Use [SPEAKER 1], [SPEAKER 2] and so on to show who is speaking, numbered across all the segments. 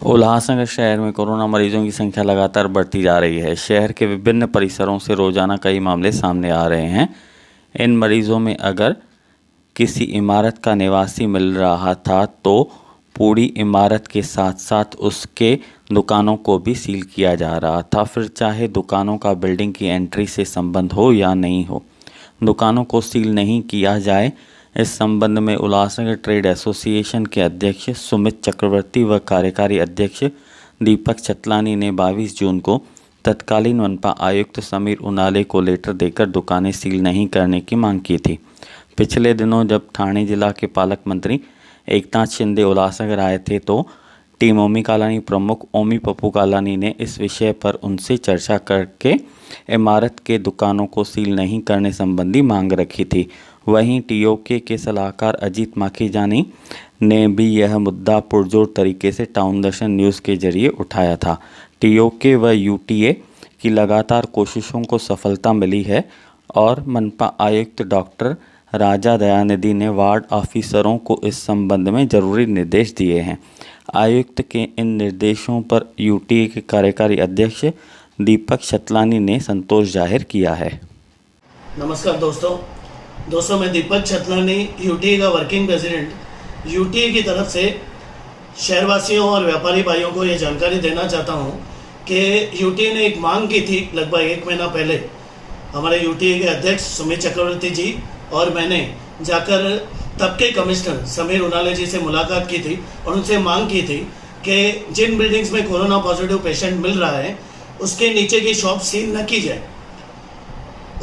[SPEAKER 1] उल्लासनगर शहर में कोरोना मरीजों की संख्या लगातार बढ़ती जा रही है। शहर के विभिन्न परिसरों से रोजाना कई मामले सामने आ रहे हैं। इन मरीजों में अगर किसी इमारत का निवासी मिल रहा था तो पूरी इमारत के साथ साथ उसके दुकानों को भी सील किया जा रहा था, फिर चाहे दुकानों का बिल्डिंग की एंट्री से संबंध हो या नहीं हो। दुकानों को सील नहीं किया जाए, इस संबंध में उल्लासनगर ट्रेड एसोसिएशन के अध्यक्ष सुमित चक्रवर्ती व कार्यकारी अध्यक्ष दीपक चतलानी ने 22 जून को तत्कालीन मनपा आयुक्त समीर उनाले को लेटर देकर दुकानें सील नहीं करने की मांग की थी। पिछले दिनों जब ठाणे जिला के पालक मंत्री एकनाथ शिंदे उल्लासनगर आए थे तो टीम ओमी कालानी प्रमुख ओमी पप्पू कालानी ने इस विषय पर उनसे चर्चा करके इमारत के दुकानों को सील नहीं करने संबंधी मांग रखी थी। वहीं टीओके के सलाहकार अजीत माखीजानी ने भी यह मुद्दा पुरजोर तरीके से टाउन दर्शन न्यूज़ के जरिए उठाया था। टीओके व यूटीए की लगातार कोशिशों को सफलता मिली है और मनपा आयुक्त डॉक्टर राजा दयानिधि ने वार्ड ऑफिसरों को इस संबंध में जरूरी निर्देश दिए हैं। आयुक्त के इन निर्देशों पर यूटीए के कार्यकारी अध्यक्ष दीपक चतलानी ने संतोष जाहिर किया है।
[SPEAKER 2] नमस्कार दोस्तों, मैं दीपक चतलानी यूटीए का वर्किंग प्रेसिडेंट यूटीए की तरफ से शहरवासियों और व्यापारी भाइयों को ये जानकारी देना चाहता हूँ कि यूटीए ने एक मांग की थी लगभग 1 महीना पहले। हमारे यूटीए के अध्यक्ष सुमित चक्रवर्ती जी और मैंने जाकर तब के कमिश्नर समीर उनाले जी से मुलाकात की थी और उनसे मांग की थी कि जिन बिल्डिंग्स में कोरोना पॉजिटिव पेशेंट मिल रहा है उसके नीचे की शॉप सील न की जाए।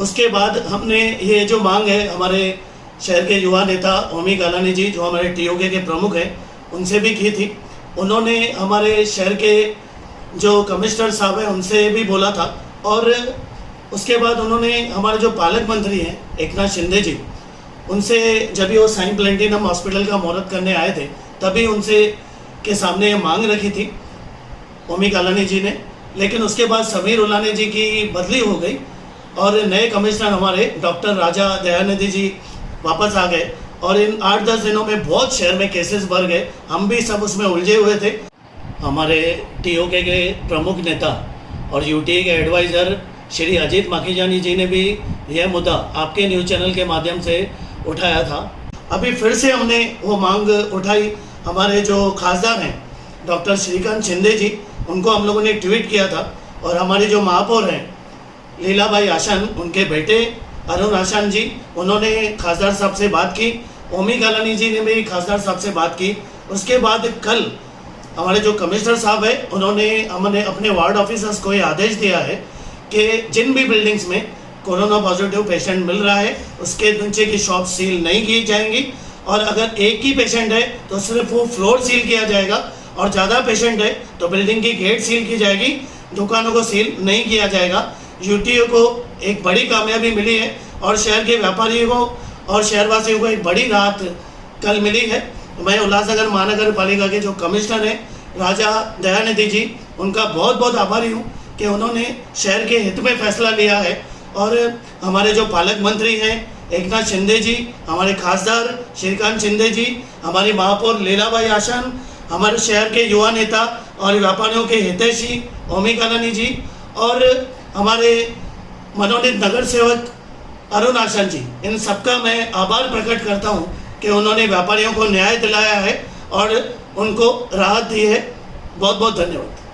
[SPEAKER 2] उसके बाद हमने ये जो मांग है हमारे शहर के युवा नेता ओमी कालानी जी जो हमारे टीओके के प्रमुख हैं उनसे भी की थी। उन्होंने हमारे शहर के जो कमिश्नर साहब हैं उनसे भी बोला था और उसके बाद उन्होंने हमारे जो पालक मंत्री हैं एकनाथ शिंदे जी उनसे जब वो साइन प्लेटिनम हॉस्पिटल का मुहूर्त करने आए थे तभी उनसे के सामने ये मांग रखी थी ओमी कालानी जी ने। लेकिन उसके बाद समीर उलाने जी की बदली हो गई और नए कमिश्नर हमारे डॉक्टर राजा दयानिधि जी वापस आ गए और इन 8-10 दिनों में बहुत शहर में केसेस बढ़ गए। हम भी सब उसमें उलझे हुए थे। हमारे टीओके के प्रमुख नेता और यूटीए के एडवाइज़र श्री अजीत माखीजानी जी ने भी यह मुद्दा आपके न्यूज़ चैनल के माध्यम से उठाया था। अभी फिर से हमने वो मांग उठाई। हमारे जो खासदार हैं डॉक्टर श्रीकांत शिंदे जी उनको हम लोगों ने ट्वीट किया था और हमारी जो महापौर हैं लीलाबाई आशान उनके बेटे अरुण आशान जी उन्होंने खासदार साहब से बात की। ओमी कालानी जी ने भी खासदार साहब से बात की। उसके बाद कल हमारे जो कमिश्नर साहब है उन्होंने हमने अपने वार्ड ऑफिसर्स को ये आदेश दिया है कि जिन भी बिल्डिंग्स में कोरोना पॉजिटिव पेशेंट मिल रहा है उसके नीचे की शॉप सील नहीं की जाएंगी और अगर एक ही पेशेंट है तो सिर्फ वो फ्लोर सील किया जाएगा और ज़्यादा पेशेंट है तो बिल्डिंग की गेट सील की जाएगी, दुकानों को सील नहीं किया जाएगा। यूटीए को एक बड़ी कामयाबी मिली है और शहर के व्यापारियों को और शहरवासियों को एक बड़ी राहत कल मिली है। मैं उल्लासनगर महानगर पालिका के जो कमिश्नर हैं राजा दयानिधि जी उनका बहुत बहुत आभारी हूँ कि उन्होंने शहर के हित में फैसला लिया है। और हमारे जो पालक मंत्री हैं एकनाथ शिंदे जी, हमारे खासदार श्रीकांत शिंदे जी, हमारी महापौर लीलाबाई आशान, हमारे शहर के युवा नेता और व्यापारियों के हितैषी ओमी कालानी जी और हमारे मनोनीत नगर सेवक अरुण आशान जी, इन सबका मैं आभार प्रकट करता हूं कि उन्होंने व्यापारियों को न्याय दिलाया है और उनको राहत दी है। बहुत बहुत धन्यवाद।